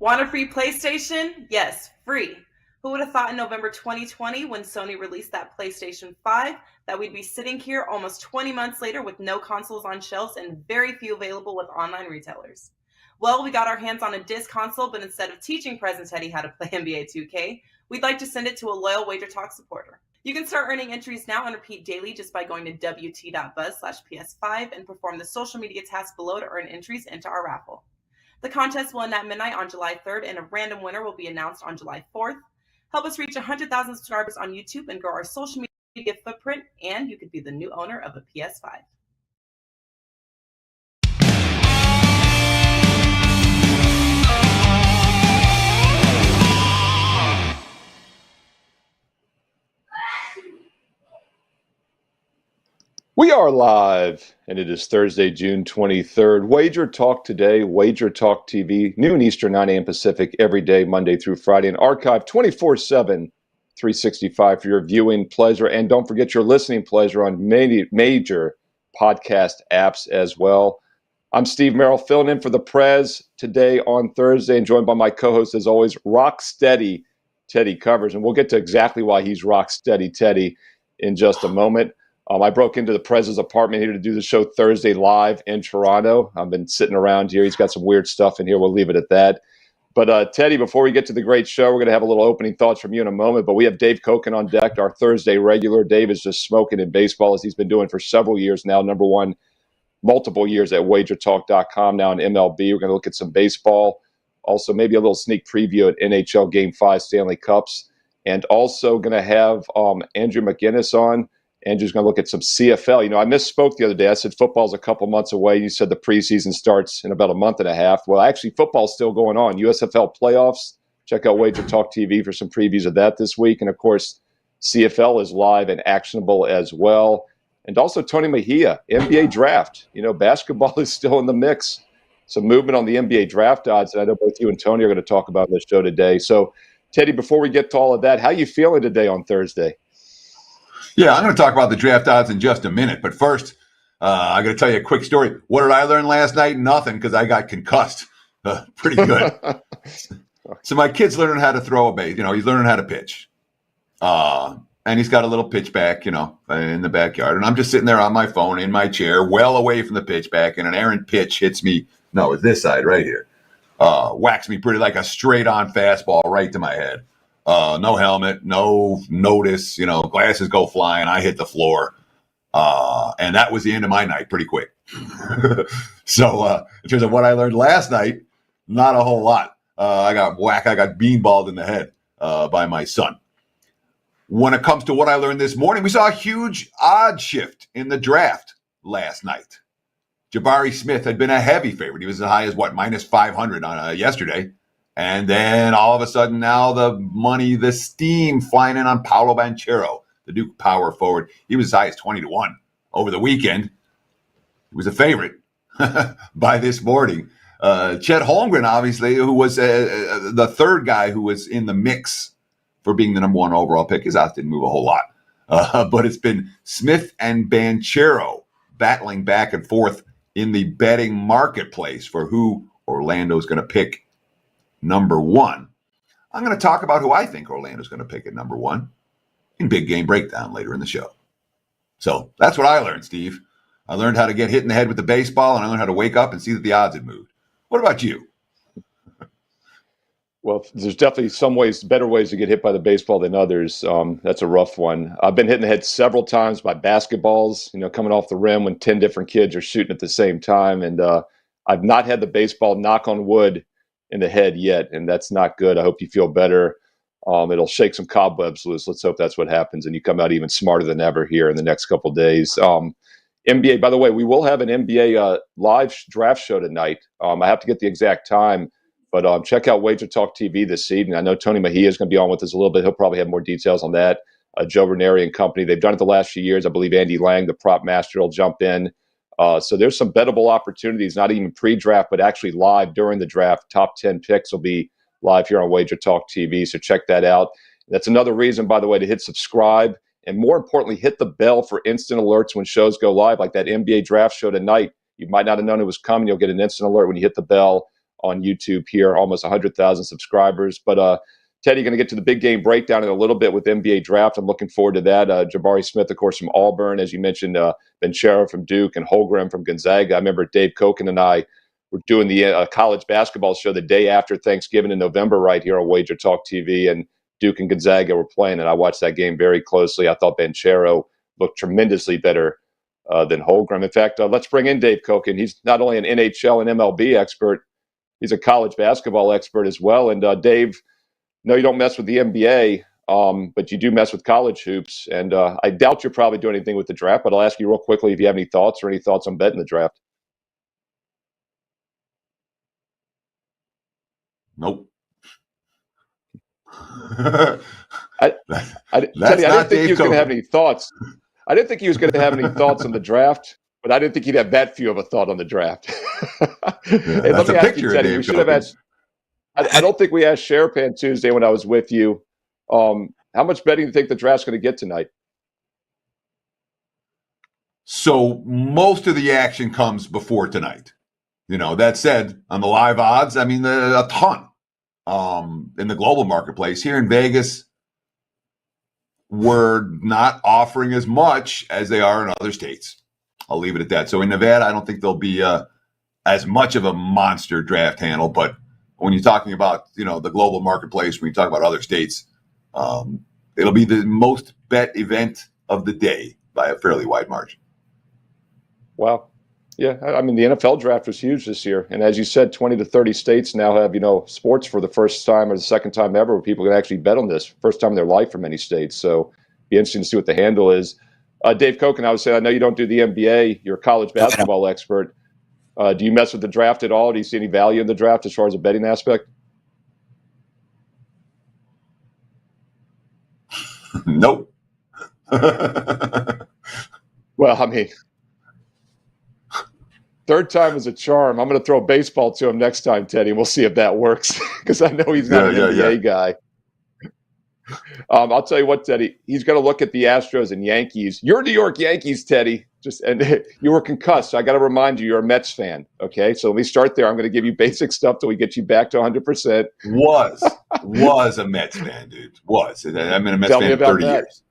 Want a free PlayStation? Yes, free. Who would have thought in November 2020, when Sony released that PlayStation 5, that we'd be sitting here almost 20 months later with no consoles on shelves and very few available with online retailers? Well, we got our hands on a disc console, but instead of teaching Prez and Teddy how to play NBA 2K, we'd like to send it to a loyal WagerTalk supporter. You can start earning entries now and repeat daily just by going to wt.buzz/PS5 and perform the social media task below to earn entries into our raffle. The contest will end at midnight on July 3rd, and a random winner will be announced on July 4th. Help us reach 100,000 subscribers on YouTube and grow our social media footprint, and you could be the new owner of a PS5. We are live, and it is Thursday, June 23rd. WagerTalk Today, WagerTalk TV, noon Eastern, 9 a.m. Pacific, every day, Monday through Friday, and archived 24/7, 365 for your viewing pleasure. And don't forget your listening pleasure on many major podcast apps as well. I'm Steve Merrill, filling in for the Prez today on Thursday, and joined by my co-host, as always, rock steady Teddy Covers. And we'll get to exactly why he's rock steady Teddy in just a moment. I broke into the Prez's apartment here to do the show Thursday live in Toronto. I've been sitting around here. He's got some weird stuff in here. We'll leave it at that. But Teddy, before we get to the great show, we're going to have a little opening thoughts from you in a moment. But we have Dave Cokin on deck, our Thursday regular. Dave is just smoking in baseball, as he's been doing for several years now. Number one, multiple years at WagerTalk.com, now in MLB. We're going to look at some baseball. Also, maybe a little sneak preview at NHL Game 5 Stanley Cups. And also going to have Andrew McInnis on. Andrew's going to look at some CFL. You know, I misspoke the other day. I said football's a couple months away. You said the preseason starts in about a month and a half. Well, actually, football's still going on. USFL playoffs. Check out WagerTalk TV for some previews of that this week. And, of course, CFL is live and actionable as well. And also Tony Mejia, NBA draft. You know, basketball is still in the mix. Some movement on the NBA draft odds that I know both you and Tony are going to talk about in the show today. So, Teddy, before we get to all of that, how are you feeling today on Thursday? Yeah, I'm going to talk about the draft odds in just a minute. But first, I'm going to tell you a quick story. What did I learn last night? Nothing, because I got concussed pretty good. So my kid's learning how to throw a base. You know, he's learning how to pitch. And he's got a little pitch back, you know, in the backyard. And I'm just sitting there on my phone in my chair, well away from the pitch back. And an errant pitch hits me. No, it's this side right here. Whacks me pretty like a straight-on fastball right to my head. No helmet, no notice, you know, glasses go flying. I hit the floor. And that was the end of my night pretty quick. So in terms of what I learned last night, not a whole lot. I got beanballed in the head by my son. When it comes to what I learned this morning, we saw a huge odd shift in the draft last night. Jabari Smith had been a heavy favorite. He was as high as, minus 500 on yesterday. And then all of a sudden now the steam flying in on Paolo Banchero, the Duke power forward. He was as high as 20-1 over the weekend. He was a favorite by this morning. Chet Holmgren, obviously, who was the third guy who was in the mix for being the number one overall pick. His odds didn't move a whole lot. But it's been Smith and Banchero battling back and forth in the betting marketplace for who Orlando's going to pick number one. I'm going to talk about who I think Orlando's going to pick at number one in Big Game Breakdown later in the show. So that's what I learned, Steve. I learned how to get hit in the head with the baseball, and I learned how to wake up and see that the odds had moved. What about you? Well, there's definitely better ways to get hit by the baseball than others. That's a rough one. I've been hit in the head several times by basketballs, you know, coming off the rim when 10 different kids are shooting at the same time. And I've not had the baseball, knock on wood, in the head yet, and that's not good. I hope you feel better. It'll shake some cobwebs loose. Let's hope that's what happens, and you come out even smarter than ever here in the next couple of days. NBA, by the way, we will have an NBA live draft show tonight. I have to get the exact time, but check out WagerTalk TV this evening. I know Tony Mejia is going to be on with us a little bit. He'll probably have more details on that. Joe Ranieri and company. They've done it the last few years. I believe Andy Lang, the prop master, will jump in. So there's some bettable opportunities, not even pre-draft, but actually live during the draft. Top 10 picks will be live here on WagerTalk TV, so check that out. That's another reason, by the way, to hit subscribe, and more importantly, hit the bell for instant alerts when shows go live, like that NBA draft show tonight. You might not have known it was coming. You'll get an instant alert when you hit the bell on YouTube here, almost 100,000 subscribers. But Teddy, going to get to the big game breakdown in a little bit with NBA draft. I'm looking forward to that. Jabari Smith, of course, from Auburn, as you mentioned, Benchero from Duke, and Holmgren from Gonzaga. I remember Dave Cokin and I were doing the college basketball show the day after Thanksgiving in November right here on WagerTalk TV, and Duke and Gonzaga were playing, and I watched that game very closely. I thought Benchero looked tremendously better than Holmgren. In fact, let's bring in Dave Cokin. He's not only an NHL and MLB expert, he's a college basketball expert as well. And Dave, no, you don't mess with the NBA, but you do mess with college hoops. And I doubt you're probably doing anything with the draft, but I'll ask you real quickly if you have any thoughts on betting the draft. Nope. I didn't think he was going to have any thoughts. I didn't think he was going to have any thoughts on the draft, but I didn't think he'd have that few of a thought on the draft. Hey, that's a picture of Dave. We should have asked. I don't think we asked Sherapan Tuesday when I was with you. How much betting do you think the draft's going to get tonight? So most of the action comes before tonight. That said, on the live odds, I mean, a ton in the global marketplace. Here in Vegas, we're not offering as much as they are in other states. I'll leave it at that. So in Nevada, I don't think there'll be as much of a monster draft handle. But when you're talking about, the global marketplace, when you talk about other states, it'll be the most bet event of the day by a fairly wide margin. Wow. Yeah, I mean, the NFL draft was huge this year. And as you said, 20 to 30 states now have, sports for the first time or the second time ever where people can actually bet on this. First time in their life for many states. So it'll be interesting to see what the handle is. Dave Cokin, I would say, I know you don't do the NBA. You're a college basketball expert. Do you mess with the draft at all? Do you see any value in the draft as far as a betting aspect? Nope. Well, I mean, third time is a charm. I'm going to throw a baseball to him next time, Teddy, and we'll see if that works because I know he's not an NBA guy. I'll tell you what, Teddy, he's going to look at the Astros and Yankees. You're New York Yankees, Teddy. And you were concussed. So I got to remind you, you're a Mets fan. Okay, so let me start there. I'm going to give you basic stuff till we get you back to 100%. Was a Mets fan, dude. I've been a Mets fan for 30 years.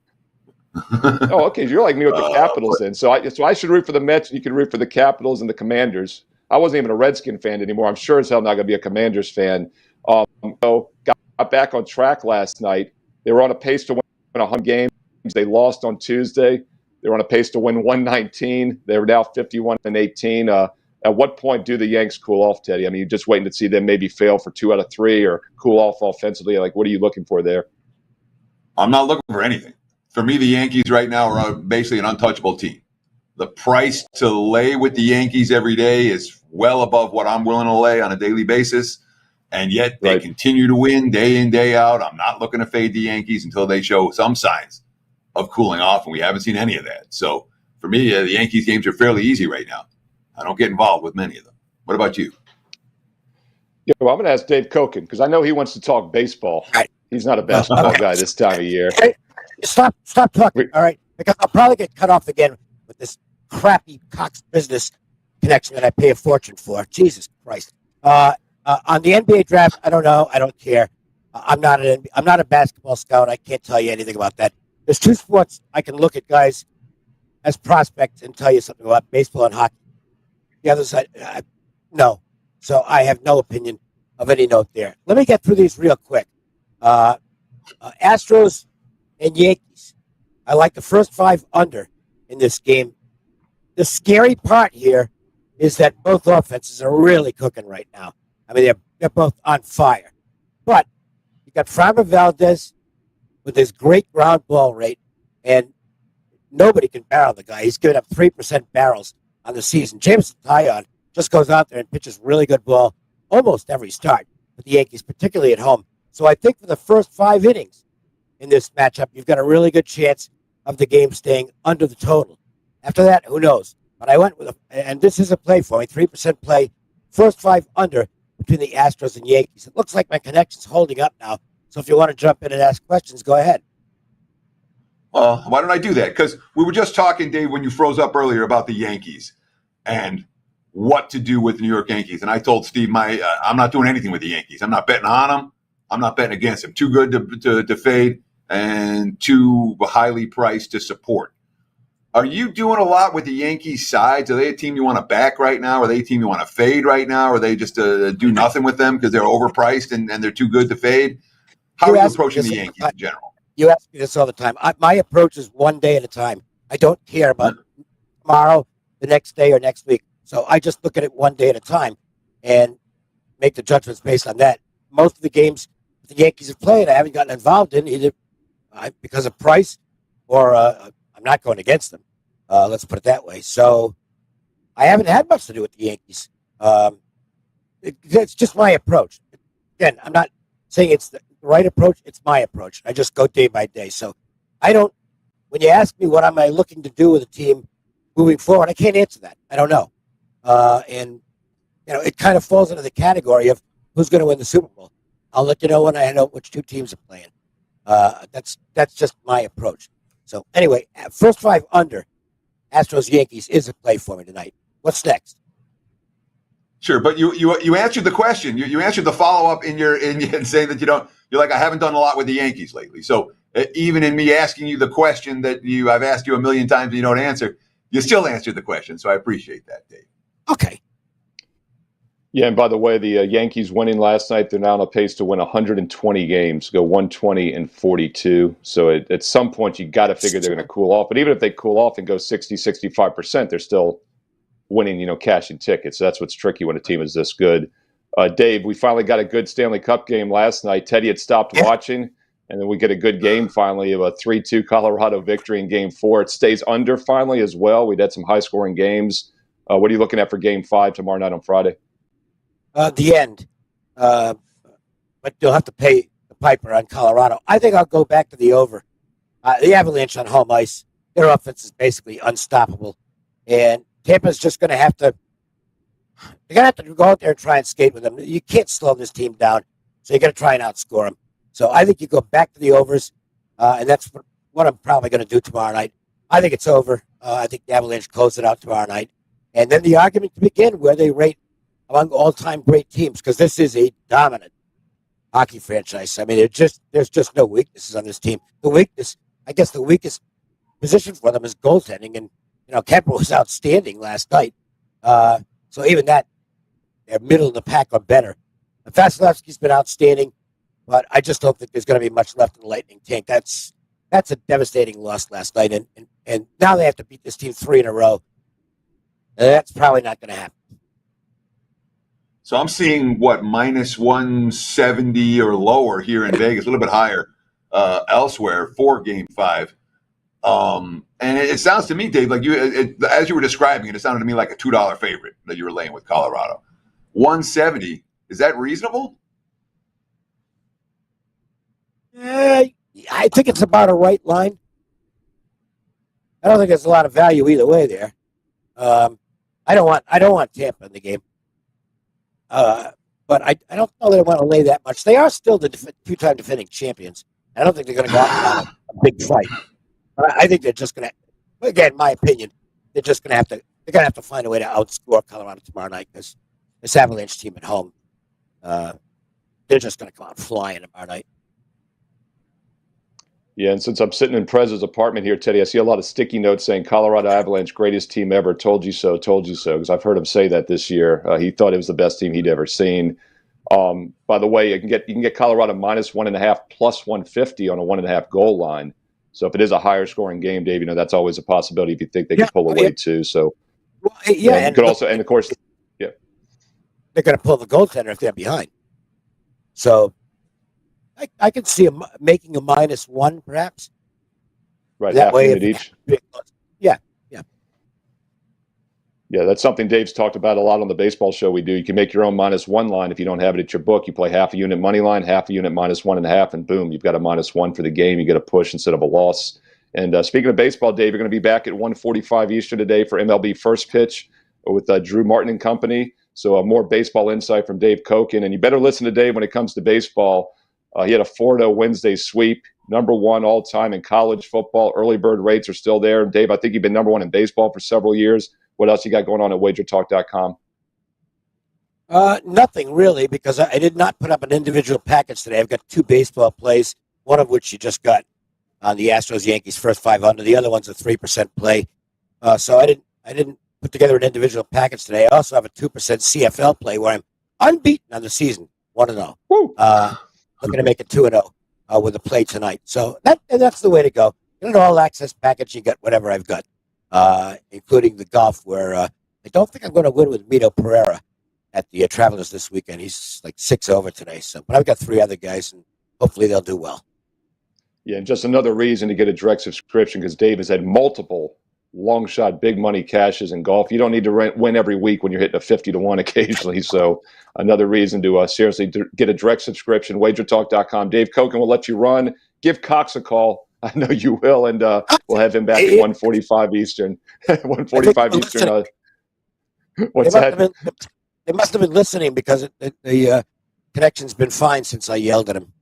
Oh, okay. You're like me with the Capitals then. So I should root for the Mets, and you can root for the Capitals and the Commanders. I wasn't even a Redskin fan anymore. I'm sure as hell not going to be a Commanders fan. So got back on track last night. They were on a pace to win 100 games. They lost on Tuesday. They were on a pace to win 119. They were now 51-18. At what point do the Yanks cool off, Teddy? I mean, you're just waiting to see them maybe fail for 2 out of 3 or cool off offensively. Like, what are you looking for there? I'm not looking for anything. For me, the Yankees right now are basically an untouchable team. The price to lay with the Yankees every day is well above what I'm willing to lay on a daily basis. And yet they continue to win day in, day out. I'm not looking to fade the Yankees until they show some signs of cooling off, and we haven't seen any of that. So for me, the Yankees games are fairly easy right now. I don't get involved with many of them. What about you? Yeah, well, I'm going to ask Dave Cokin because I know he wants to talk baseball. Right. He's not a basketball guy this time of year. Hey, stop talking, all right? Because I'll probably get cut off again with this crappy Cox business connection that I pay a fortune for. Jesus Christ. On the NBA draft, I don't know. I don't care. I'm not a basketball scout. I can't tell you anything about that. There's 2 sports I can look at guys as prospects and tell you something about: baseball and hockey. The other side, no. So I have no opinion of any note there. Let me get through these real quick. Astros and Yankees. I like the first 5 under in this game. The scary part here is that both offenses are really cooking right now. I mean, they're both on fire. But you got Framber Valdez with his great ground ball rate, and nobody can barrel the guy. He's given up 3% barrels on the season. Jameson Taillon just goes out there and pitches really good ball almost every start with the Yankees, particularly at home. So I think for the first 5 innings in this matchup, you've got a really good chance of the game staying under the total. After that, who knows? But I went with and this is a play for me, 3% play, first 5 under between the Astros and Yankees. It looks like my connection's holding up now. So if you want to jump in and ask questions, go ahead. Well, why don't I do that? Because we were just talking, Dave, when you froze up earlier about the Yankees. And what to do with the New York Yankees. And I told Steve, I'm not doing anything with the Yankees. I'm not betting on them. I'm not betting against them. Too good to fade and too highly priced to support. Are you doing a lot with the Yankees sides? Are they a team you want to back right now? Are they a team you want to fade right now? Or are they just do nothing with them because they're overpriced and they're too good to fade? How are you approaching the Yankees in general? You ask me this all the time. My approach is one day at a time. I don't care about tomorrow, the next day, or next week. So I just look at it one day at a time and make the judgments based on that. Most of the games the Yankees have played, I haven't gotten involved in either because of price or I'm not going against them. Let's put it that way. So I haven't had much to do with the Yankees. It's just my approach. Again, I'm not saying it's the right approach. It's my approach. I just go day by day. So I don't, when you ask me what am I looking to do with a team moving forward, I can't answer that. I don't know. And, it kind of falls into the category of who's going to win the Super Bowl. I'll let you know when I know which two teams are playing. That's just my approach. So anyway, first 5 under Astros Yankees is a play for me tonight. What's next? Sure, but you answered the question. You answered the follow up in saying that you're like, I haven't done a lot with the Yankees lately. So even in me asking you the question that I've asked you a million times and you don't answer, you still answered the question. So I appreciate that, Dave. Okay. Yeah, and by the way, the Yankees winning last night, they're now on a pace to win 120 games, go 120-42. So at some point, you got to figure they're going to cool off. But even if they cool off and go 60-65%, they're still winning, cashing tickets. So that's what's tricky when a team is this good. Dave, we finally got a good Stanley Cup game last night. Teddy had stopped watching, and then we get a good game finally of a 3-2 Colorado victory in Game 4. It stays under finally as well. We'd had some high-scoring games. What are you looking at for Game 5 tomorrow night on Friday? The end. But you'll have to pay the piper on Colorado. I think I'll go back to the over. The Avalanche on home ice, their offense is basically unstoppable. And Tampa's just going to have to – they're going to have to go out there and try and skate with them. You can't slow this team down, so you got to try and outscore them. So I think you go back to the overs, and that's what I'm probably going to do tomorrow night. I think it's over. I think the Avalanche close it out tomorrow night. And then the argument to begin where they rate among all-time great teams, because this is a dominant hockey franchise. I mean, there's just no weaknesses on this team. The weakest position for them is goaltending, and Kemper was outstanding last night. So even that, they're middle of the pack or better. Vasilevsky's been outstanding, but I just don't think there's going to be much left in the Lightning tank. That's a devastating loss last night, and now they have to beat this team 3 in a row. And that's probably not going to happen. So I'm seeing minus 170 or lower here in Vegas, a little bit higher elsewhere for Game 5. And it sounds to me, Dave, like as you were describing it, it sounded to me like a $2 favorite that you were laying with Colorado. 170, is that reasonable? I think it's about a right line. I don't think there's a lot of value either way there. I don't want Tampa in the game. But I don't know that I want to lay that much. They are still the two-time defending champions. I don't think they're going to go out on a big fight. But I think they're just going to, again, my opinion, they're going to have to find a way to outscore Colorado tomorrow night because this Avalanche team at home, they're just going to come out flying tomorrow night. Yeah, and since I'm sitting in Prez's apartment here, Teddy, I see a lot of sticky notes saying Colorado Avalanche, greatest team ever, told you so, because I've heard him say that this year. He thought it was the best team he'd ever seen. By the way, you can get Colorado minus 1.5 plus 150 on a 1.5 goal line. So if it is a higher scoring game, Dave, that's always a possibility if you think they can pull away too. So and could also, and of course, yeah, they're going to pull the goaltender if they're behind. So I could see them making a -1, perhaps. Right, that half way, minute each. Yeah, that's something Dave's talked about a lot on the baseball show we do. You can make your own -1 line if you don't have it at your book. You play half a unit money line, half a unit -1.5, and boom, you've got a -1 for the game. You get a push instead of a loss. And speaking of baseball, Dave, you're going to be back at 1:45 Eastern today for MLB First Pitch with Drew Martin and company. So more baseball insight from Dave Cokin. And you better listen to Dave when it comes to baseball. He had a 4-0 Wednesday sweep, #1 all-time in college football. Early bird rates are still there. Dave, I think you've been #1 in baseball for several years. What else you got going on at WagerTalk.com? Nothing really, because I did not put up an individual package today. I've got 2 baseball plays, one of which you just got on the Astros-Yankees first 5 under. The other one's a 3% play. So I didn't put together an individual package today. I also have a 2% CFL play where I'm unbeaten on the season, 1-0. Looking to make it 2-0 with a play tonight. So that's the way to go. In an all-access package, you get whatever I've got, including the golf, where I don't think I'm going to win with Mito Pereira at the Travelers this weekend. He's like 6 over today. So, but I've got 3 other guys, and hopefully they'll do well. Yeah, and just another reason to get a direct subscription, because Dave has had multiple long shot big money cashes in golf. You don't need to win every week when you're hitting a 50-1 occasionally. So another reason to seriously get a direct subscription. WagerTalk.com. Dave Cokin will let you run. Give Cox a call. I know you will, and we'll have him back at 1:45 Eastern. 1:45 Eastern. What's that? They must have been listening, because the connection's been fine since I yelled at him.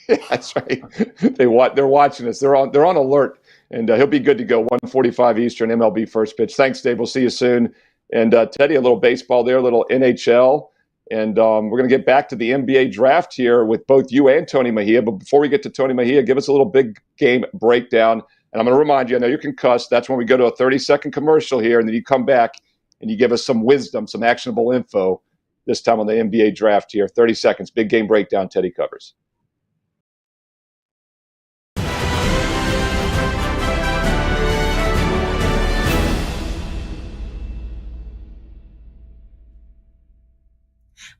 Yeah, that's right. They're watching us. They're on alert, and he'll be good to go. 1:45 Eastern, MLB first pitch. Thanks, Dave. We'll see you soon. And Teddy, a little baseball there, a little NHL, and we're going to get back to the NBA draft here with both you and Tony Mejia. But before we get to Tony Mejia, give us a little big game breakdown. And I'm going to remind you, I know you're concussed. That's when we go to a 30-second commercial here, and then you come back and you give us some wisdom, some actionable info, this time on the NBA draft here. 30 seconds, big game breakdown, Teddy covers.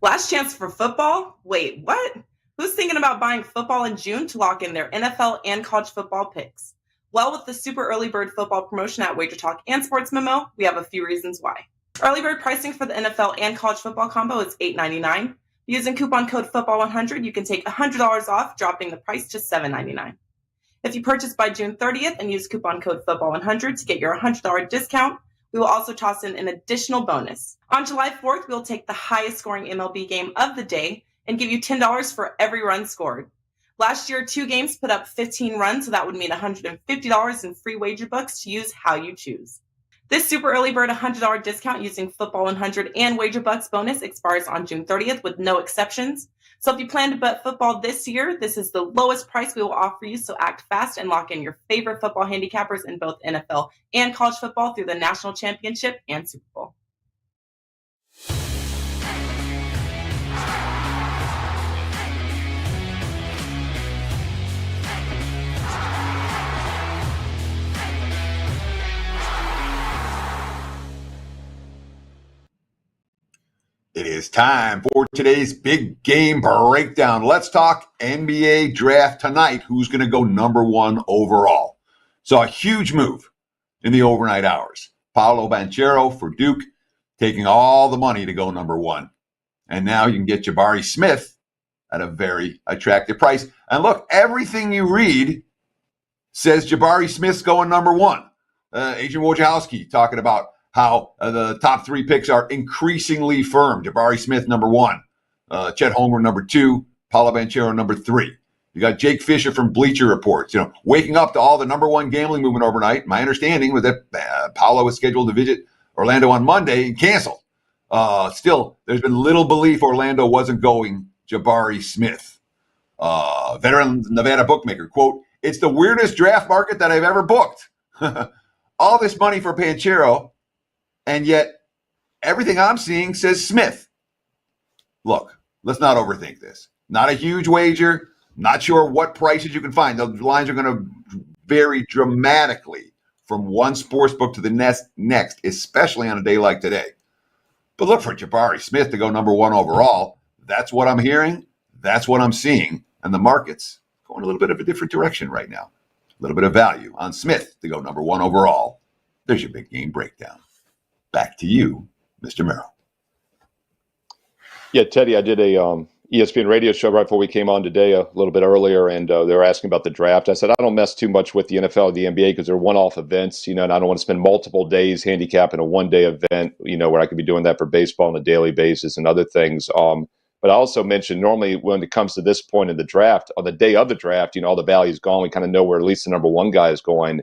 Last chance for football? Wait, what? Who's thinking about buying football in June to lock in their NFL and college football picks? Well, with the super early bird football promotion at WagerTalk and Sports Memo, we have a few reasons why. Early bird pricing for the NFL and college football combo is $8.99. Using coupon code football100, you can take $100 off, dropping the price to $7.99. If you purchase by June 30th and use coupon code football100 to get your $100 discount, we will also toss in an additional bonus. On July 4th, we'll take the highest scoring MLB game of the day and give you $10 for every run scored. Last year, 2 games put up 15 runs, so that would mean $150 in free wager books to use how you choose. This super early bird $100 discount using Football 100 and WagerBucks bonus expires on June 30th with no exceptions. So if you plan to bet football this year, this is the lowest price we will offer you, so act fast and lock in your favorite football handicappers in both NFL and college football through the National Championship and Super Bowl. It is time for today's big game breakdown. Let's talk NBA draft tonight. Who's going to go number 1 overall? So a huge move in the overnight hours. Paolo Banchero for Duke, taking all the money to go number 1. And now you can get Jabari Smith at a very attractive price. And look, everything you read says Jabari Smith's going number 1. Adrian Wojciechowski talking about how the top 3 picks are increasingly firm. Jabari Smith, number 1. Chet Holmgren, number 2. Paolo Banchero, number 3. You got Jake Fisher from Bleacher Reports, waking up to all the number 1 gambling movement overnight. My understanding was that Paolo was scheduled to visit Orlando on Monday and canceled. Still, there's been little belief Orlando wasn't going Jabari Smith. Veteran Nevada bookmaker, quote, "It's the weirdest draft market that I've ever booked." All this money for Banchero, and yet everything I'm seeing says Smith. Look, let's not overthink this. Not a huge wager. Not sure what prices you can find. The lines are going to vary dramatically from one sports book to the next, especially on a day like today. But look for Jabari Smith to go number 1 overall. That's what I'm hearing. That's what I'm seeing. And the market's going a little bit of a different direction right now. A little bit of value on Smith to go number 1 overall. There's your big game breakdown. Back to you, Mr. Merrill. Yeah, Teddy, I did a ESPN radio show right before we came on today, a little bit earlier, and they were asking about the draft. I said, I don't mess too much with the NFL or the NBA because they're one-off events, and I don't want to spend multiple days handicapping a one-day event, where I could be doing that for baseball on a daily basis and other things. But I also mentioned normally when it comes to this point in the draft, on the day of the draft, all the value is gone. We kind of know where at least the number 1 guy is going.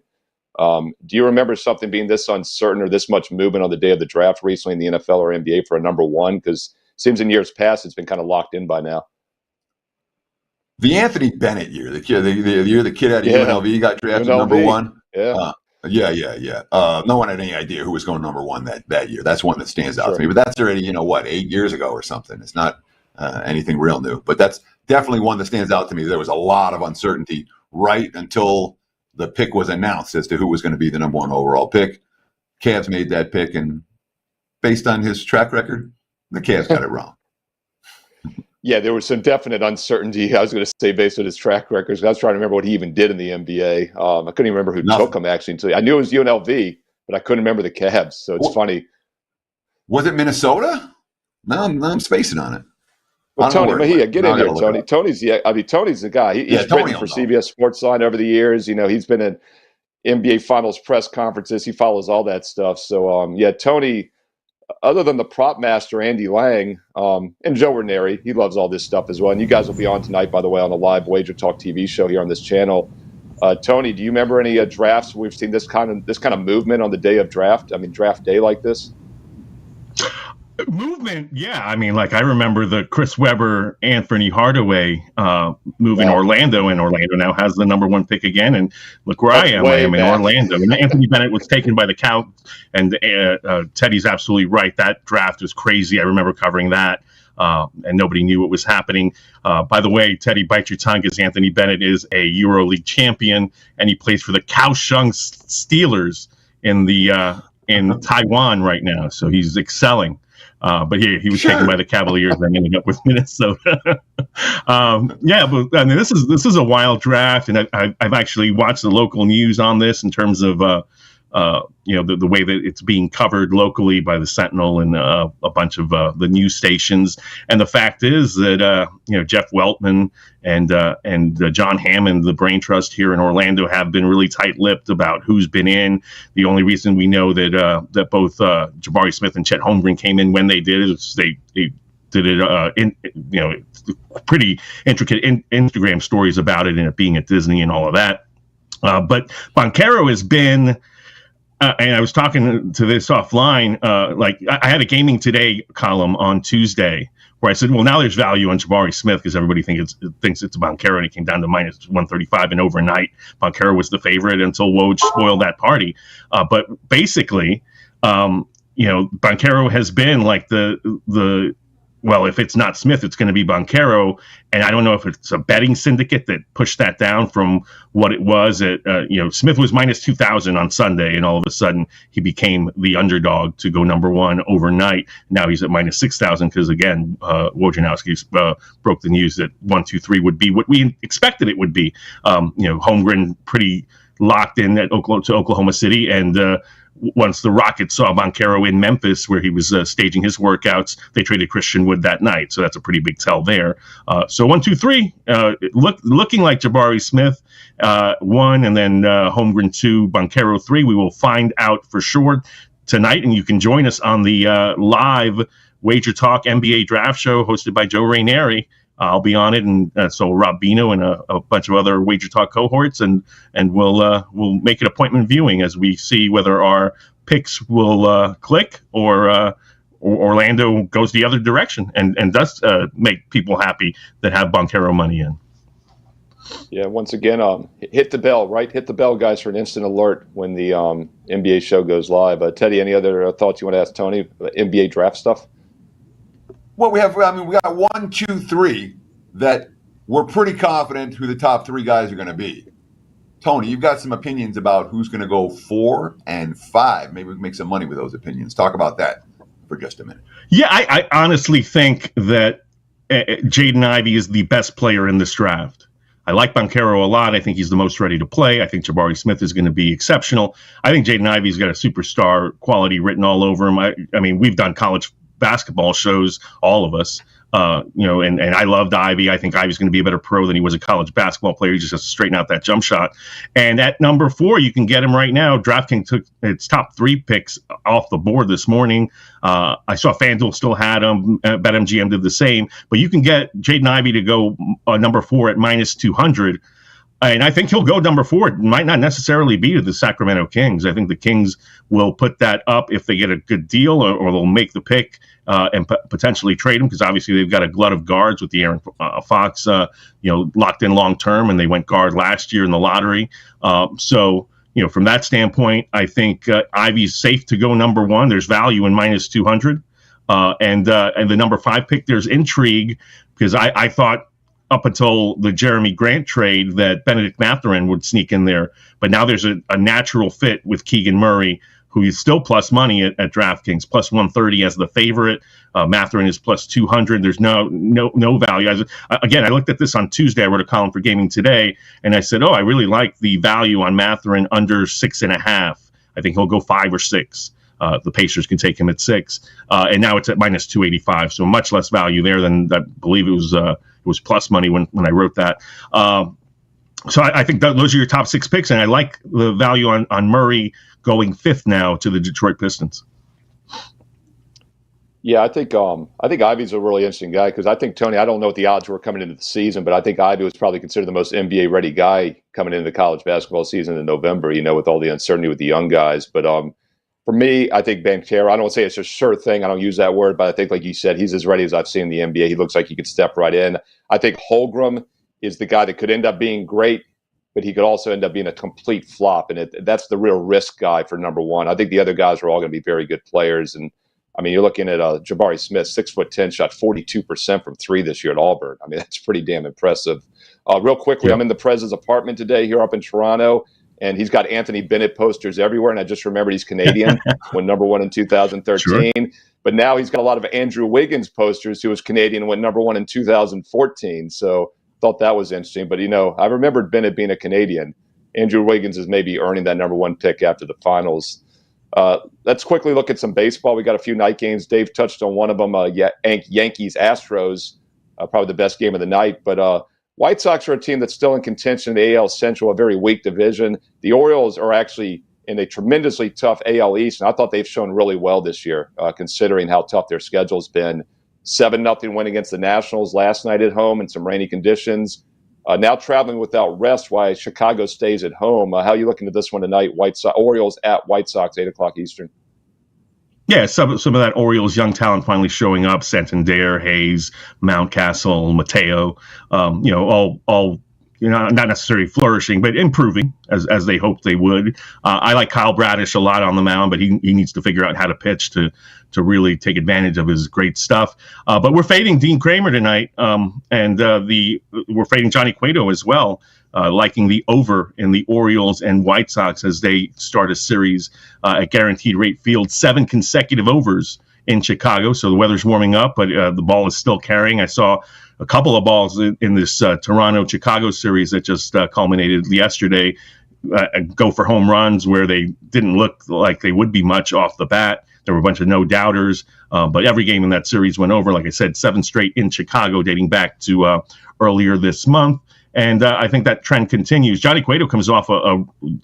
Do you remember something being this uncertain or this much movement on the day of the draft recently in the NFL or NBA for a number one? Because it seems in years past it's been kind of locked in by now. The Anthony Bennett year, the year the kid out of UNLV got drafted number one. Yeah. No one had any idea who was going number one that year. That's one that stands out to me. But that's already, 8 years ago or something. It's not anything real new. But that's definitely one that stands out to me. There was a lot of uncertainty right until the pick was announced as to who was going to be the number one overall pick. Cavs made that pick, and based on his track record, the Cavs got it wrong. Yeah, there was some definite uncertainty. I was going to say based on his track records. I was trying to remember what he even did in the NBA. I couldn't even remember who took him, actually. Until I knew it was UNLV, but I couldn't remember the Cavs. So it's funny. Was it Minnesota? No, I'm spacing on it. Well, Tony Mejia, get in here, Tony. Tony's the guy. He's written for CBS Sportsline over the years. He's been in NBA Finals press conferences. He follows all that stuff. So, Tony, other than the prop master, Andy Lang, and Joe Ranieri, he loves all this stuff as well. And you guys will be on tonight, by the way, on the live WagerTalk TV show here on this channel. Tony, do you remember any drafts we've seen this kind of movement on the day of draft? I mean, draft day like this? Movement, yeah. I mean, I remember the Chris Webber, Anthony Hardaway moving Orlando, and Orlando now has the number one pick again. And look where I am in Orlando. And Anthony Bennett was taken by the Count, and Teddy's absolutely right. That draft was crazy. I remember covering that, and nobody knew what was happening. By the way, Teddy, bite your tongue, because Anthony Bennett is a EuroLeague champion, and he plays for the Kaohsiung Steelers in Taiwan right now. So he's excelling. But he was taken by the Cavaliers and ended up with Minnesota. But I mean, this is a wild draft, and I've actually watched the local news on this in terms of the way that it's being covered locally by the Sentinel and a bunch of the news stations. And the fact is that Jeff Weltman and John Hammond, the brain trust here in Orlando, have been really tight-lipped about who's been in. The only reason we know that both Jabari Smith and Chet Holmgren came in when they did is they did it pretty intricate Instagram stories about it and it being at Disney and all of that. But Banchero has been. And I was talking to this offline. I had a Gaming Today column on Tuesday where I said, well, now there's value on Jabari Smith because everybody thinks it's Banchero, and it came down to minus 135. And overnight, Banchero was the favorite until Woj spoiled that party. But basically, Banchero has been like the well, if it's not Smith, it's going to be Banchero. And I don't know if it's a betting syndicate that pushed that down from what it was at, Smith was minus 2,000 on Sunday, and all of a sudden he became the underdog to go number one overnight. Now he's at minus 6,000 because, again, Wojnarowski broke the news that 1, 2, 3 would be what we expected it would be. Holmgren pretty locked in to Oklahoma City, and once the Rockets saw Banchero in Memphis, where he was staging his workouts, they traded Christian Wood that night. So that's a pretty big tell there. So 1, 2, 3, looking like Jabari Smith 1, and then Holmgren 2, Banchero 3. We will find out for sure tonight, and you can join us on the live WagerTalk NBA Draft Show hosted by Joe Ranieri. I'll be on it, and so Rob Bino and a bunch of other WagerTalk cohorts, and we'll make an appointment viewing as we see whether our picks will click or Orlando goes the other direction and does make people happy that have Banchero money in. Yeah, once again, hit the bell, right? Hit the bell, guys, for an instant alert when the NBA show goes live. Teddy, any other thoughts you want to ask Tony? NBA draft stuff? Well, we got 1, 2, 3 that we're pretty confident who the top 3 guys are going to be. Tony, you've got some opinions about who's going to go 4 and 5. Maybe we can make some money with those opinions. Talk about that for just a minute. Yeah, I honestly think that Jaden Ivey is the best player in this draft. I like Banchero a lot. I think he's the most ready to play. I think Jabari Smith is going to be exceptional. I think Jaden Ivey's got a superstar quality written all over him. I mean, we've done college basketball shows, all of us, and I loved Ivy. I think Ivy's going to be a better pro than he was a college basketball player. He just has to straighten out that jump shot. And at number 4, you can get him right now. DraftKings took its top 3 picks off the board this morning. I saw FanDuel still had him. BetMGM did the same. But you can get Jaden Ivey to go number 4 at minus 200. And I think he'll go number 4. It might not necessarily be to the Sacramento Kings. I think the Kings will put that up if they get a good deal, or they'll make the pick and potentially trade him, because obviously they've got a glut of guards with the Aaron Fox, locked in long term, and they went guard last year in the lottery. So from that standpoint, I think Ivy's safe to go number 1. There's value in minus 200, and the number 5 pick. There's intrigue because I thought, up until the Jeremy Grant trade, that Benedict Mathurin would sneak in there. But now there's a natural fit with Keegan Murray, who is still plus money at DraftKings, plus 130 as the favorite. Mathurin is plus 200. There's no value. Again, I looked at this on Tuesday. I wrote a column for Gaming Today, and I said, I really like the value on Mathurin under 6.5. I think he'll go 5 or 6. The Pacers can take him at 6. And now it's at minus 285. So much less value there than I believe it was plus money when I wrote that. So I think those are your top 6 picks, and I like the value on Murray going 5th now to the Detroit Pistons. Yeah, I think Ivy's a really interesting guy, because I think, Tony, I don't know what the odds were coming into the season, but I think Ivy was probably considered the most NBA-ready guy coming into the college basketball season in November, with all the uncertainty with the young guys. But for me, I think Banchero, I don't say it's a sure thing. I don't use that word, but I think, like you said, he's as ready as I've seen in the NBA. He looks like he could step right in. I think Holmgren is the guy that could end up being great, but he could also end up being a complete flop. And that's the real risk guy for number 1. I think the other guys are all going to be very good players. And I mean, you're looking at Jabari Smith, 6'10", shot 42% from 3 this year at Auburn. I mean, that's pretty damn impressive. Real quickly, yeah. I'm in the Prez's apartment today here up in Toronto, and he's got Anthony Bennett posters everywhere. And I just remembered he's Canadian, went number 1 in 2013. Sure. But now he's got a lot of Andrew Wiggins posters, who was Canadian and went number 1 in 2014. So thought that was interesting. But, I remembered Bennett being a Canadian. Andrew Wiggins is maybe earning that number 1 pick after the finals. Let's quickly look at some baseball. We got a few night games. Dave touched on one of them, Yankees-Astros, probably the best game of the night. But White Sox are a team that's still in contention in the AL Central, a very weak division. The Orioles are actually in a tremendously tough AL East, and I thought they've shown really well this year, considering how tough their schedule's been. 7-0 win against the Nationals last night at home in some rainy conditions. Now traveling without rest while Chicago stays at home. How are you looking at this one tonight? Orioles at White Sox, 8 o'clock Eastern. Yeah, some of that Orioles young talent finally showing up. Santander, Hayes, Mountcastle, Mateo, all not necessarily flourishing, but improving as they hoped they would. I like Kyle Bradish a lot on the mound, but he needs to figure out how to pitch to really take advantage of his great stuff. But we're fading Dean Kramer tonight, and we're fading Johnny Cueto as well, liking the over in the Orioles and White Sox as they start a series at Guaranteed Rate Field. 7 consecutive overs in Chicago, so the weather's warming up, but the ball is still carrying. I saw a couple of balls in this Toronto-Chicago series that just culminated yesterday go for home runs where they didn't look like they would be much off the bat. There were a bunch of no-doubters, but every game in that series went over. Like I said, 7 straight in Chicago dating back to earlier this month. And I think that trend continues. Johnny Cueto comes off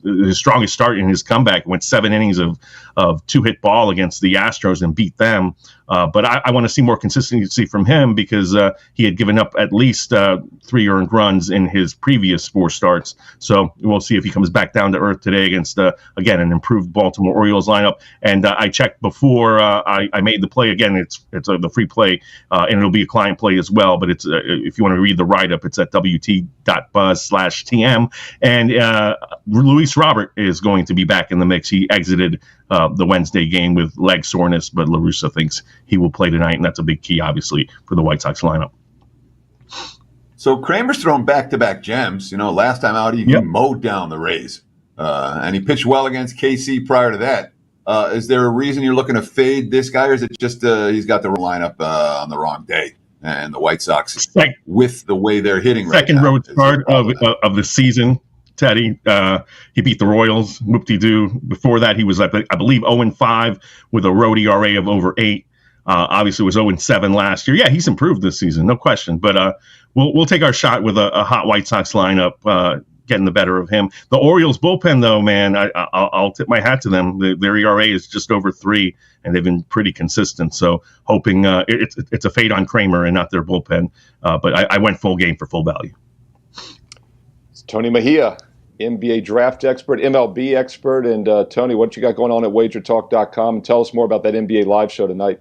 his strongest start in his comeback. Went 7 innings of 2-hit ball against the Astros and beat them. But I want to see more consistency from him because he had given up at least 3 earned runs in his previous 4 starts. So we'll see if he comes back down to earth today against, again, an improved Baltimore Orioles lineup. And I checked before I made the play. Again, it's the free play, and it'll be a client play as well. But it's if you want to read the write-up, it's at WT.buzz/TM. And Luis Robert is going to be back in the mix. He exited the Wednesday game with leg soreness, but La Russa thinks he will play tonight, and that's a big key, obviously, for the White Sox lineup. So Kramer's thrown back-to-back gems. Last time out, he mowed down the Rays, and he pitched well against KC prior to that. Is there a reason you're looking to fade this guy, or is it just he's got the lineup on the wrong day, and the White Sox, with the way they're hitting right now? Second road start of the season. Teddy, he beat the Royals, whoop-de-doo. Before that, he was, I believe, 0-5 with a road ERA of over 8. Obviously, was 0-7 last year. Yeah, he's improved this season, no question. But we'll take our shot with a hot White Sox lineup, getting the better of him. The Orioles bullpen, though, man, I'll tip my hat to them. Their ERA is just over 3, and they've been pretty consistent. So hoping it's a fade on Kramer and not their bullpen. But I went full game for full value. Tony Mejia, NBA draft expert, MLB expert. And Tony, what you got going on at WagerTalk.com? And tell us more about that NBA live show tonight.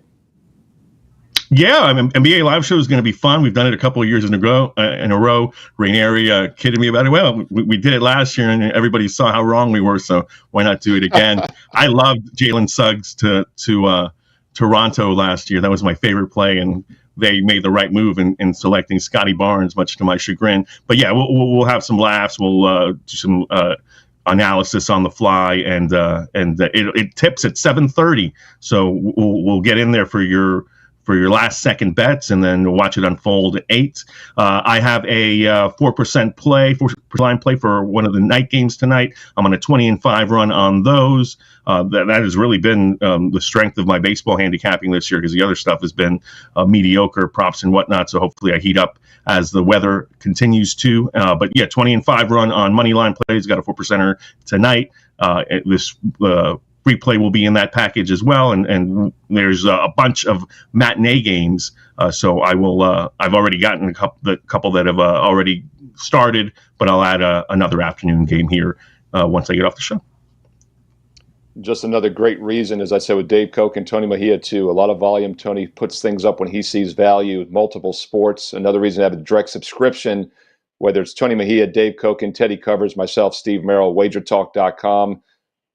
Yeah, I mean, NBA live show is going to be fun. We've done it a couple of years in a row. Ranieri kidded me about it. Well, we did it last year, and everybody saw how wrong we were. So why not do it again? I loved Jalen Suggs to Toronto last year. That was my favorite play, and they made the right move in selecting Scotty Barnes, much to my chagrin. But yeah, we'll have some laughs. We'll do some analysis on the fly, and it tips at 7:30. So we'll get in there for your last second bets, and then watch it unfold at 8. I have a 4% line play for one of the night games tonight. I'm on a 20-5 run on those. That has really been the strength of my baseball handicapping this year, because the other stuff has been mediocre props and whatnot. So hopefully I heat up as the weather continues to. But yeah, 20-5 run on money line plays. Got a 4%er tonight. This free play will be in that package as well, and there's a bunch of matinee games. So I will. I've already gotten a couple that have already started, but I'll add another afternoon game here once I get off the show. Just another great reason, as I said with Dave Cokin, Tony Mejia too. A lot of volume. Tony puts things up when he sees value. Multiple sports. Another reason to have a direct subscription, whether it's Tony Mejia, Dave Cokin, Teddy Covers, myself, Steve Merrill, WagerTalk.com.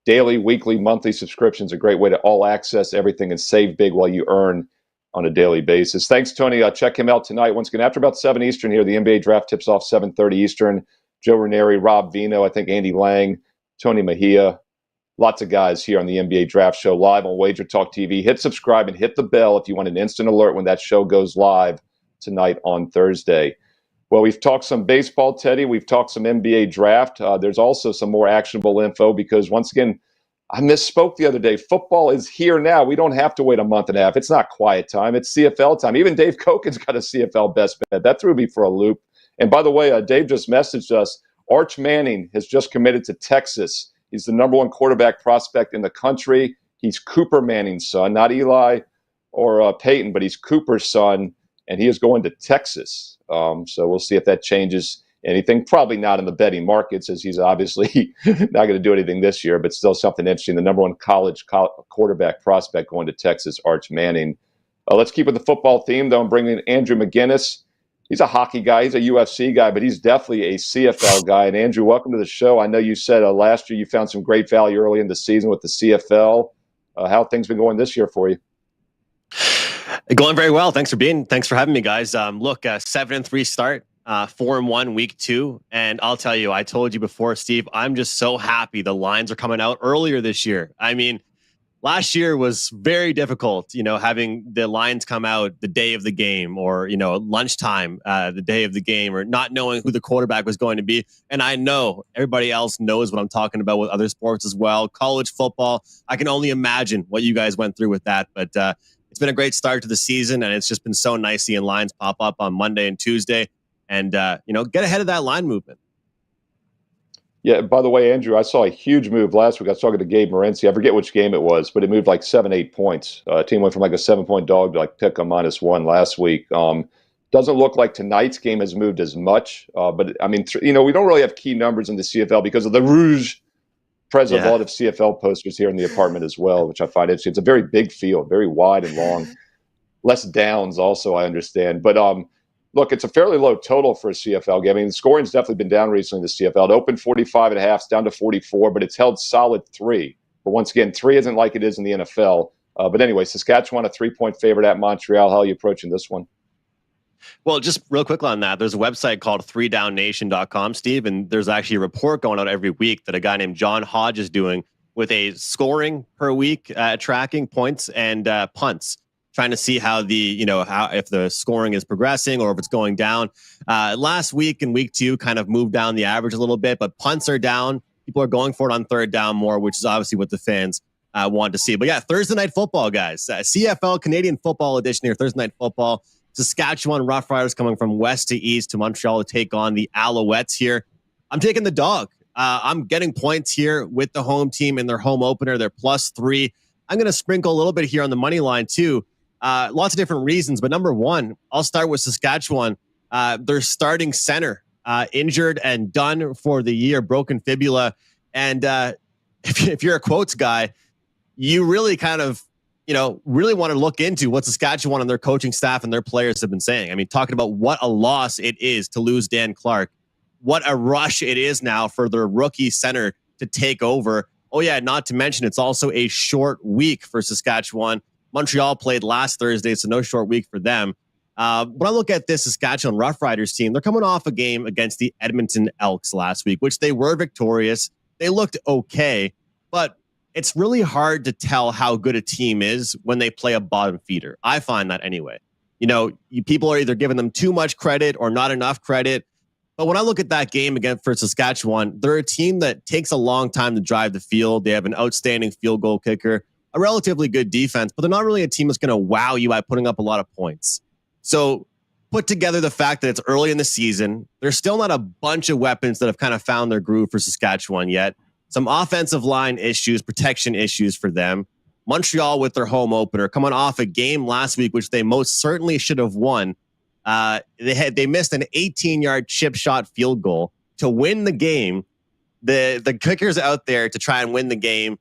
Daily, weekly, monthly subscriptions, a great way to all access everything and save big while you earn on a daily basis. Thanks, Tony. Check him out tonight. Once again, after about 7 Eastern here, the NBA draft tips off 7:30 Eastern. Joe Ranieri, Rob Vino, I think Andy Lang, Tony Mejia. Lots of guys here on the NBA draft show live on Wager Talk TV. Hit subscribe and hit the bell if you want an instant alert when that show goes live tonight on Thursday. Well, we've talked some baseball, Teddy. We've talked some NBA draft. There's also some more actionable info because, once again, I misspoke the other day. Football is here now. We don't have to wait a month and a half. It's not quiet time. It's CFL time. Even Dave Cokin's got a CFL best bet. That threw me for a loop. And by the way, Dave just messaged us. Arch Manning has just committed to Texas. He's the number 1 quarterback prospect in the country. He's Cooper Manning's son, not Eli or Peyton, but he's Cooper's son, and he is going to Texas. So we'll see if that changes anything. Probably not in the betting markets, as he's obviously not going to do anything this year, but still something interesting. The number 1 college quarterback prospect going to Texas, Arch Manning. Let's keep with the football theme, though, and bring in Andrew McInnis. He's a hockey guy. He's a UFC guy, but he's definitely a CFL guy. And Andrew, welcome to the show. I know you said last year you found some great value early in the season with the CFL. How have things been going this year for you? Going very well. Thanks for having me, guys. Look, 7-3 start, 4-1 week 2. And I'll tell you, I told you before, Steve, I'm just so happy the lines are coming out earlier this year. I mean, last year was very difficult, having the lines come out the day of the game or, lunchtime, the day of the game, or not knowing who the quarterback was going to be. And I know everybody else knows what I'm talking about with other sports as well. College football, I can only imagine what you guys went through with that. But it's been a great start to the season, and it's just been so nice seeing lines pop up on Monday and Tuesday and, get ahead of that line movement. Yeah, by the way, Andrew, I saw a huge move last week. I was talking to Gabe Morency. I forget which game it was, but it moved like 7-8 points. Team went from like a 7-point dog to like pick a -1 last week. Doesn't look like tonight's game has moved as much. But, I mean, we don't really have key numbers in the CFL because of the Rouge. Prez has a lot of CFL posters here in the apartment as well, which I find interesting. It's a very big field, very wide and long. Less downs also, I understand. But, look, it's a fairly low total for a CFL game. I mean, the scoring's definitely been down recently in the CFL. It opened 45.5, it's down to 44, but it's held solid 3. But once again, 3 isn't like it is in the NFL. But anyway, Saskatchewan, a 3-point favorite at Montreal. How are you approaching this one? Well, just real quickly on that, there's a website called 3downnation.com, Steve, and there's actually a report going out every week that a guy named John Hodge is doing with a scoring per week, tracking points and punts, trying to see how if the scoring is progressing or if it's going down. Last week in week 2 kind of moved down the average a little bit, but punts are down. People are going for it on third down more, which is obviously what the fans want to see. But yeah, Thursday night football, guys. CFL Canadian Football Edition here, Thursday night football. Saskatchewan Roughriders coming from west to east to Montreal to take on the Alouettes here. I'm taking the dog. I'm getting points here with the home team in their home opener. They're +3. I'm going to sprinkle a little bit here on the money line too. Lots of different reasons, but number one, I'll start with Saskatchewan. Their starting center injured and done for the year, broken fibula. And if you're a quotes guy, you really kind of, really want to look into what Saskatchewan and their coaching staff and their players have been saying. I mean, talking about what a loss it is to lose Dan Clark, what a rush it is now for their rookie center to take over. Oh yeah, not to mention it's also a short week for Saskatchewan. Montreal played last Thursday, so no short week for them. When I look at this Saskatchewan Roughriders team, they're coming off a game against the Edmonton Elks last week, which they were victorious. They looked okay, but it's really hard to tell how good a team is when they play a bottom feeder. I find that anyway. People are either giving them too much credit or not enough credit. But when I look at that game again for Saskatchewan, they're a team that takes a long time to drive the field. They have an outstanding field goal kicker, a relatively good defense, but they're not really a team that's going to wow you by putting up a lot of points. So put together the fact that it's early in the season, there's still not a bunch of weapons that have kind of found their groove for Saskatchewan yet. Some offensive line issues, protection issues for them. Montreal with their home opener, coming off a game last week, which they most certainly should have won. They missed an 18-yard chip shot field goal to win the game. The kicker's out there to try and win the game.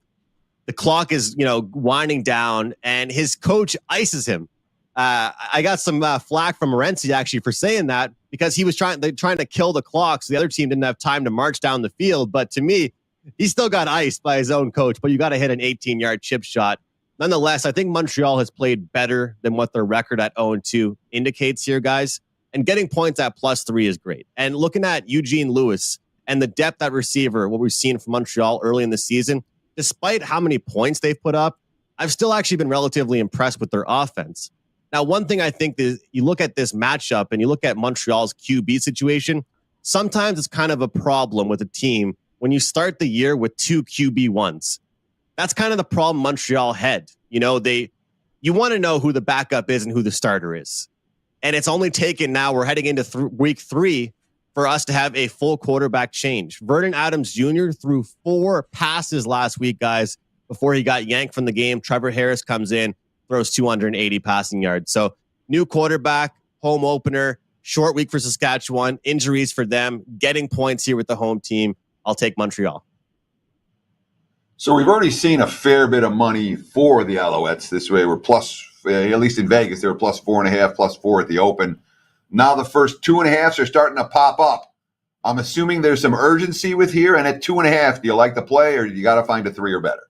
The clock is, winding down, and his coach ices him. I got some flack from Morency actually for saying that because he was trying to kill the clock, so the other team didn't have time to march down the field. But to me, he still got iced by his own coach, but you got to hit an 18-yard chip shot. Nonetheless, I think Montreal has played better than what their record at 0-2 indicates here, guys. And getting points at +3 is great. And looking at Eugene Lewis and the depth at receiver, what we've seen from Montreal early in the season, despite how many points they've put up, I've still actually been relatively impressed with their offense. Now, one thing I think is you look at this matchup and you look at Montreal's QB situation, sometimes it's kind of a problem with a team when you start the year with 2 QB1s. That's kind of the problem Montreal had. You want to know who the backup is and who the starter is. And it's only taken now, we're heading into week 3 for us to have a full quarterback change. Vernon Adams Jr. threw 4 passes last week, guys, before he got yanked from the game. Trevor Harris comes in, throws 280 passing yards. So new quarterback, home opener, short week for Saskatchewan, injuries for them, getting points here with the home team. I'll take Montreal. So we've already seen a fair bit of money for the Alouettes this way. We're plus, at least in Vegas, they were +4.5, +4 at the open. Now the first 2.5s are starting to pop up. I'm assuming there's some urgency with here. And at 2.5, do you like the play or you got to find a 3 or better?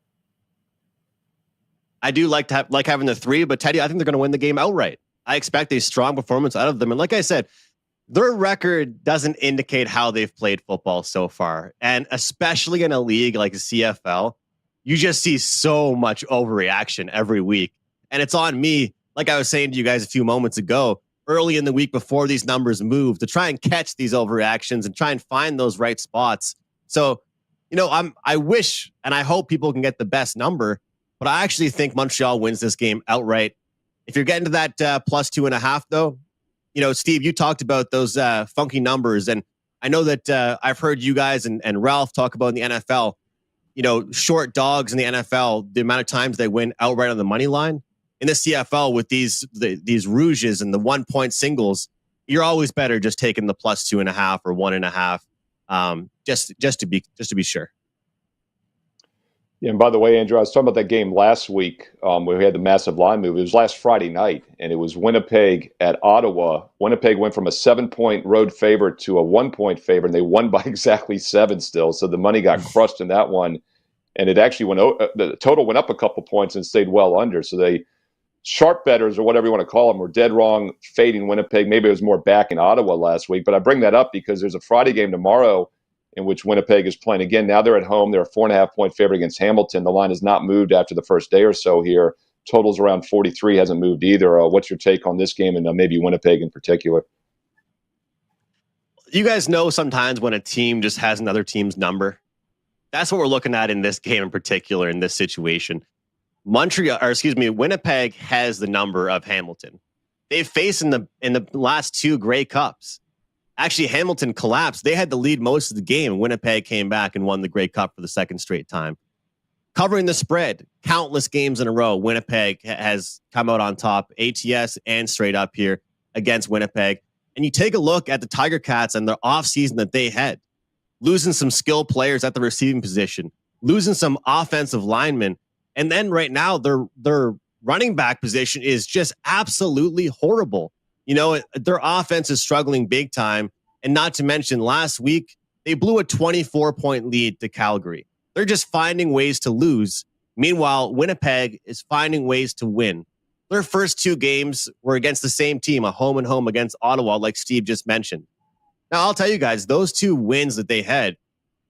I do like having the 3, but Teddy, I think they're going to win the game outright. I expect a strong performance out of them. And like I said, their record doesn't indicate how they've played football so far. And especially in a league like the CFL, you just see so much overreaction every week. And it's on me, like I was saying to you guys a few moments ago, early in the week before these numbers move, to try and catch these overreactions and try and find those right spots. So, I wish and I hope people can get the best number, but I actually think Montreal wins this game outright. If you're getting to that +2.5, though, Steve, you talked about those funky numbers. And I know that I've heard you guys and Ralph talk about in the NFL, short dogs in the NFL, the amount of times they win outright on the money line. In the CFL with these rouges and the 1-point singles, you're always better just taking the +2.5 or 1.5, just to be sure. Yeah, and by the way, Andrew, I was talking about that game last week when we had the massive line move. It was last Friday night, and it was Winnipeg at Ottawa. Winnipeg went from a 7-point road favorite to a 1-point favorite, and they won by exactly 7 still. So the money got crushed in that one, and it actually the total went up a couple points and stayed well under. So they sharp bettors, or whatever you want to call them, were dead wrong fading Winnipeg. Maybe it was more back in Ottawa last week, but I bring that up because there's a Friday game tomorrow in which Winnipeg is playing again. Now they're at home. They're a 4.5-point favorite against Hamilton. The line has not moved after the first day or so here. Total's around 43, hasn't moved either. What's your take on this game and maybe Winnipeg in particular? You guys know sometimes when a team just has another team's number. That's what we're looking at in this game in particular, in this situation. Winnipeg has the number of Hamilton. They've faced in the last 2 Grey Cups. Actually, Hamilton collapsed. They had the lead most of the game. Winnipeg came back and won the Grey Cup for the second straight time. Covering the spread, countless games in a row, Winnipeg has come out on top, ATS and straight up here against Winnipeg. And you take a look at the Tiger Cats and their offseason that they had, losing some skilled players at the receiving position, losing some offensive linemen. And then right now, their running back position is just absolutely horrible. Their offense is struggling big time. And not to mention, last week, they blew a 24-point lead to Calgary. They're just finding ways to lose. Meanwhile, Winnipeg is finding ways to win. Their first 2 games were against the same team, a home and home against Ottawa, like Steve just mentioned. Now, I'll tell you guys, those 2 wins that they had,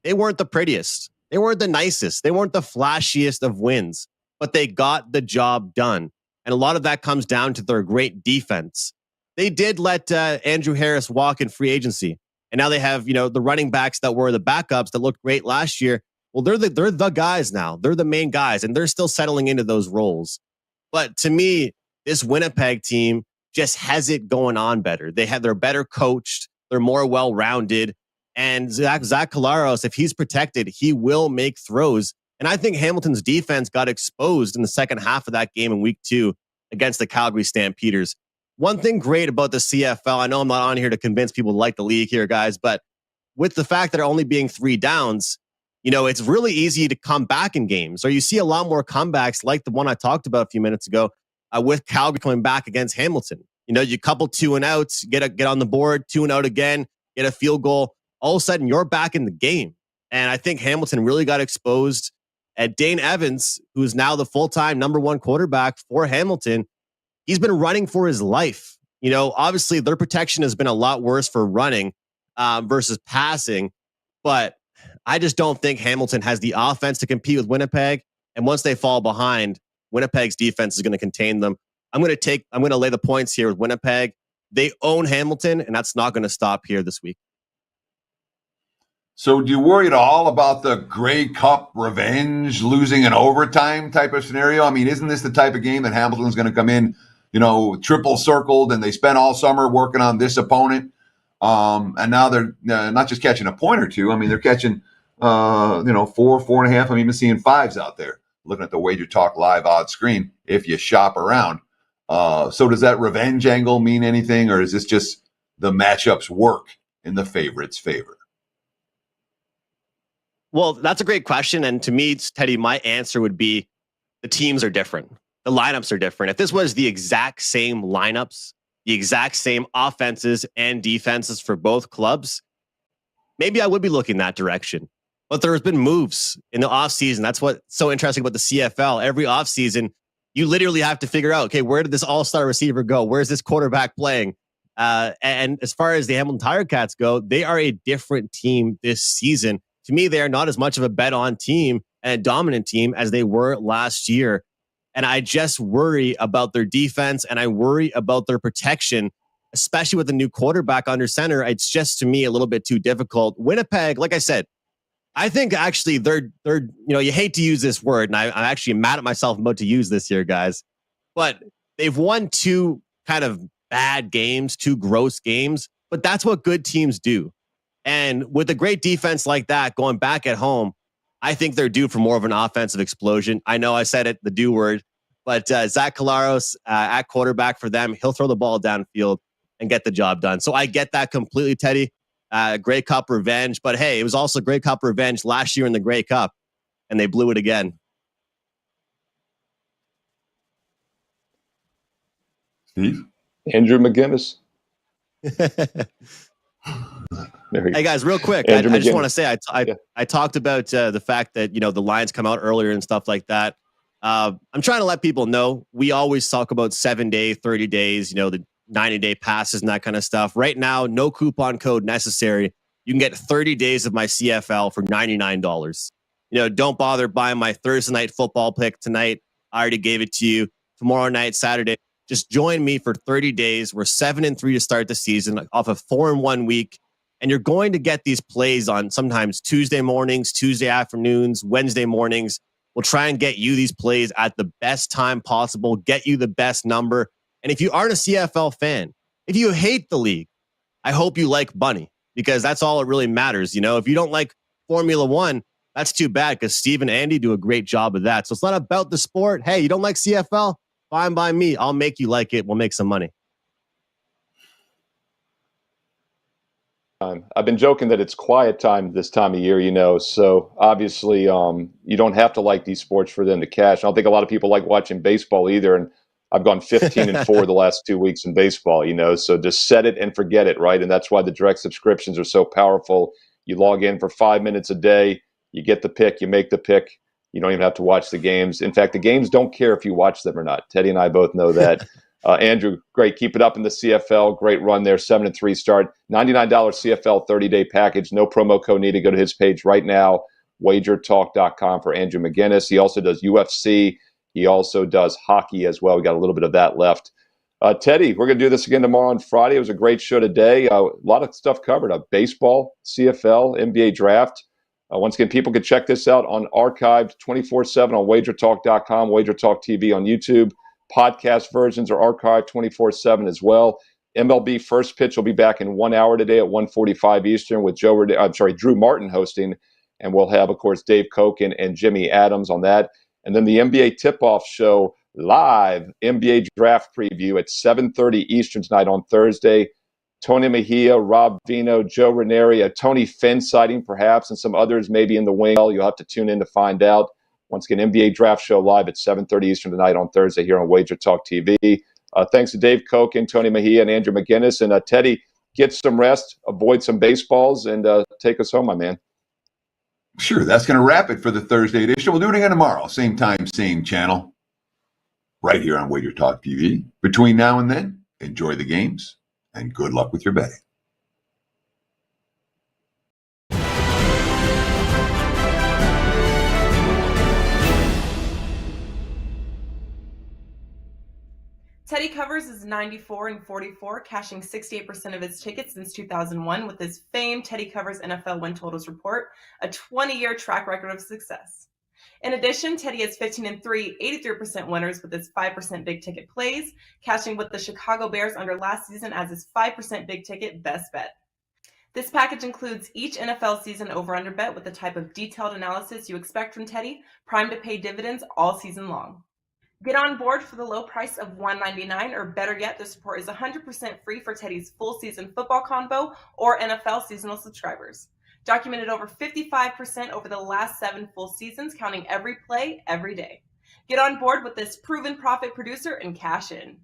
they weren't the prettiest. They weren't the nicest. They weren't the flashiest of wins, but they got the job done. And a lot of that comes down to their great defense. They did let Andrew Harris walk in free agency. And now they have, the running backs that were the backups that looked great last year. Well, they're the guys now. They're the main guys, and they're still settling into those roles. But to me, this Winnipeg team just has it going on better. They're better coached. They're more well-rounded. And Zach Collaros, if he's protected, he will make throws. And I think Hamilton's defense got exposed in the second half of that game in week 2 against the Calgary Stampeders. One thing great about the CFL, I know I'm not on here to convince people to like the league here, guys, but with the fact that there only being 3 downs, it's really easy to come back in games. Or you see a lot more comebacks like the one I talked about a few minutes ago with Calgary coming back against Hamilton. You couple 2 and outs, get on the board, 2 and out again, get a field goal. All of a sudden, you're back in the game. And I think Hamilton really got exposed. At Dane Evans, who's now the full-time number 1 quarterback for Hamilton, he's been running for his life. Obviously, their protection has been a lot worse for running versus passing. But I just don't think Hamilton has the offense to compete with Winnipeg. And once they fall behind, Winnipeg's defense is going to contain them. I'm going to lay the points here with Winnipeg. They own Hamilton, and that's not going to stop here this week. So do you worry at all about the Grey Cup revenge, losing in overtime type of scenario? I mean, isn't this the type of game that Hamilton's going to come in, triple circled, and they spent all summer working on this opponent? And now they're not just catching a point or 2. I mean, they're catching, 4, 4.5. I'm even seeing 5s out there, looking at the WagerTalk live odds screen if you shop around. So does that revenge angle mean anything, or is this just the matchups work in the favorite's favor? Well, that's a great question. And to me, Teddy, my answer would be the teams are different. The lineups are different. If this was the exact same lineups, the exact same offenses and defenses for both clubs, maybe I would be looking that direction. But there has been moves in the offseason. That's what's so interesting about the CFL. Every offseason, you literally have to figure out, okay, where did this all-star receiver go? Where's this quarterback playing? And as far as the Hamilton Tiger Cats go, they are a different team this season. To me, they are not as much of a bet-on team and a dominant team as they were last year. And I just worry about their defense, and I worry about their protection, especially with the new quarterback under center. It's just, to me, a little bit too difficult. Winnipeg, like I said, I think actually they're you hate to use this word, and I'm actually mad at myself about to use this here, guys, but they've won 2 kind of bad games, 2 gross games, but that's what good teams do. And with a great defense like that going back at home, I think they're due for more of an offensive explosion. I know I said it, the do word, but Zach Collaros at quarterback for them, he'll throw the ball downfield and get the job done. So I get that completely, Teddy. Grey Cup revenge, but hey, it was also Grey Cup revenge last year in the Grey Cup, and they blew it again. Steve? Andrew McInnis. Hey guys, real quick, I just want to say I talked about the fact that the lines come out earlier and stuff like that. I'm trying to let people know we always talk about 7-day, 30 days, the 90-day passes and that kind of stuff. Right now, no coupon code necessary. You can get 30 days of my CFL for $99. Don't bother buying my Thursday night football pick tonight. I already gave it to you. Tomorrow night, Saturday. Just join me for 30 days. We're 7-3 to start the season off a 4-1 week. And you're going to get these plays on sometimes Tuesday mornings, Tuesday afternoons, Wednesday mornings. We'll try and get you these plays at the best time possible, get you the best number. And if you aren't a CFL fan, if you hate the league, I hope you like money, because that's all that really matters. If you don't like Formula One, that's too bad, because Steve and Andy do a great job of that. So it's not about the sport. Hey, you don't like CFL? Fine by me. I'll make you like it. We'll make some money. I've been joking that it's quiet time this time of year, so obviously you don't have to like these sports for them to cash. I don't think a lot of people like watching baseball either, and I've gone 15-4 the last 2 weeks in baseball, so just set it and forget it, right? And that's why the direct subscriptions are so powerful. You log in for 5 minutes a day, you get the pick, you make the pick. You don't even have to watch the games. In fact, the games don't care if you watch them or not. Teddy and I both know that. Andrew, great. Keep it up in the CFL. Great run there. 7-3 start. $99 CFL 30-day package. No promo code needed. Go to his page right now, WagerTalk.com for Andrew McInnis. He also does UFC. He also does hockey as well. We got a little bit of that left. Teddy, we're going to do this again tomorrow on Friday. It was a great show today. A lot of stuff covered. Baseball, CFL, NBA draft. Once again, people can check this out on archived 24/7 on WagerTalk.com, WagerTalk TV on YouTube. Podcast versions are archived 24/7 as well. MLB First Pitch will be back in 1 hour today at 1:45 Eastern with Drew Martin hosting, and we'll have, of course, Dave Cokin and Jimmy Adams on that. And then the NBA Tip-Off Show live NBA Draft Preview at 7:30 Eastern tonight on Thursday. Tony Mejia, Rob Vino, Joe Ranieri, a Tony Finn sighting perhaps, and some others maybe in the wing. You'll have to tune in to find out. Once again, NBA Draft Show live at 7:30 Eastern tonight on Thursday here on Wager Talk TV. Thanks to Dave Cokin, Tony Mejia, and Andrew McInnis. And Teddy, get some rest, avoid some baseballs, and take us home, my man. Sure, that's going to wrap it for the Thursday edition. We'll do it again tomorrow. Same time, same channel. Right here on Wager Talk TV. Between now and then, enjoy the games. And good luck with your betting. Teddy Covers is 94-44, cashing 68% of his tickets since 2001 with his famed Teddy Covers NFL win totals report, a 20-year track record of success. In addition, Teddy is 15-3, 83% winners with his 5% big ticket plays, cashing with the Chicago Bears under last season as his 5% big ticket best bet. This package includes each NFL season over-under bet with the type of detailed analysis you expect from Teddy, primed to pay dividends all season long. Get on board for the low price of $199, or better yet, the support is 100% free for Teddy's full season football combo or NFL seasonal subscribers. Documented over 55% over the last 7 full seasons, counting every play, every day. Get on board with this proven profit producer and cash in.